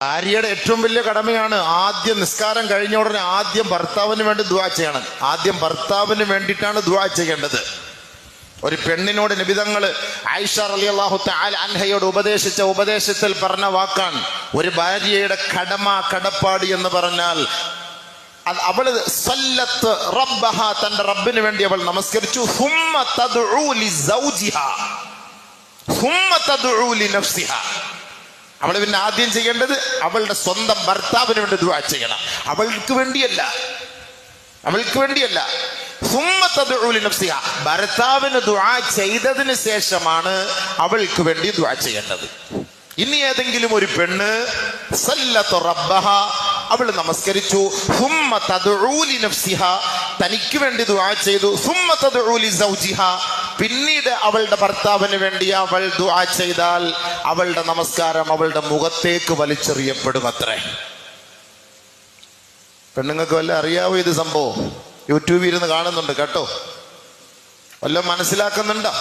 ഭാര്യയുടെ ഏറ്റവും വലിയ കടമയാണ് ആദ്യം നിസ്കാരം കഴിഞ്ഞ ഉടനെ ആദ്യം ഭർത്താവിന് വേണ്ടി ദുആ ചെയ്യണം. ആദ്യം ഭർത്താവിന് വേണ്ടിയിട്ടാണ് ദുആ ചെയ്യേണ്ടത്. ഒരു പെണ്ണിനോട് നബിതങ്ങള് ആയിഷ റളിയല്ലാഹു തആല അൻഹയോട് ഉപദേശിച്ച ഉപദേശത്തിൽ പറഞ്ഞ വാക്കാണ് ഒരു ഭാര്യയുടെ കടപ്പാട് എന്ന് പറഞ്ഞാൽ അവള് സല്ലത്ത് റബ്ബഹ, തന്റെ റബ്ബിന് വേണ്ടി അവൾ നമസ്കരിച്ചു. സുമ്മ തദ്ഉ ലിസൗജിഹാ സുമ്മ തദ്ഉ ലിനഫ്സിഹാ. അവൾ പിന്നെ ആദ്യം ചെയ്യേണ്ടത് അവളുടെ സ്വന്തം ഭർത്താവിന് വേണ്ടി ദുആ ചെയ്യണം. അവൾക്ക് വേണ്ടിയല്ല. ഭർത്താവിന് ദുആ ചെയ്തതിന് ശേഷമാണ് അവൾക്ക് വേണ്ടി ദുആ ചെയ്യേണ്ടത്. ഇനി ഏതെങ്കിലും ഒരു പെണ്ണ് സല്ലത്ത് റബ്ബഹ, അവൾ നമസ്കരിച്ചു, സുമ്മ തദ്ഉ ലിനഫ്സിഹാ, തനിക്ക് വേണ്ടി ദുആ ചെയ്തു, സുമ്മ തദ്ഉ ലിസൗജിഹാ, പിന്നീട് അവളുടെ ഭർത്താവിന് വേണ്ടി അവൾ ദുആ ചെയ്താൽ അവളുടെ നമസ്കാരം അവളുടെ മുഖത്തേക്ക് വലിച്ചെറിയപ്പെടുമത്രേ. പെണ്ണുങ്ങൾക്ക് വല്ല അറിയാവോ ഇത് സംഭവം? യൂട്യൂബിൽ ഇരുന്ന് കാണുന്നുണ്ട് കേട്ടോ, വല്ല മനസ്സിലാക്കുന്നുണ്ടോ?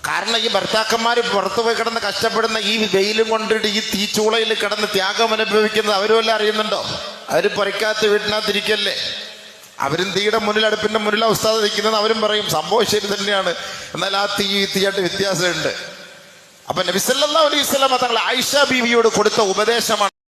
കാരണം ഈ ഭർത്താക്കന്മാര് പുറത്തു പോയി കിടന്ന് കഷ്ടപ്പെടുന്ന ഈ വെയിലും കൊണ്ടിട്ട് ഈ തീച്ചൂളയിൽ കിടന്ന് ത്യാഗം അനുഭവിക്കുന്നത് അവരും വല്ല അറിയുന്നുണ്ടോ? അവര് പൊരയ്ക്കകത്ത് വീട്ടിനകത്തിരിക്കല്ലേ, അവരും തീയുടെ മുന്നിൽ, അടുപ്പിന്റെ മുന്നിൽ ഉസ്താദ് നിൽക്കുന്നത്. അവരും പറയും സംഭവം ശരി തന്നെയാണ്, എന്നാൽ ആ തീയായിട്ട് വ്യത്യാസമുണ്ട്. അപ്പൊ നബി സല്ലല്ലാഹു അലൈഹി വസല്ലം തങ്ങൾ ആയിഷ ബീവിയോട് കൊടുത്ത ഉപദേശമാണ്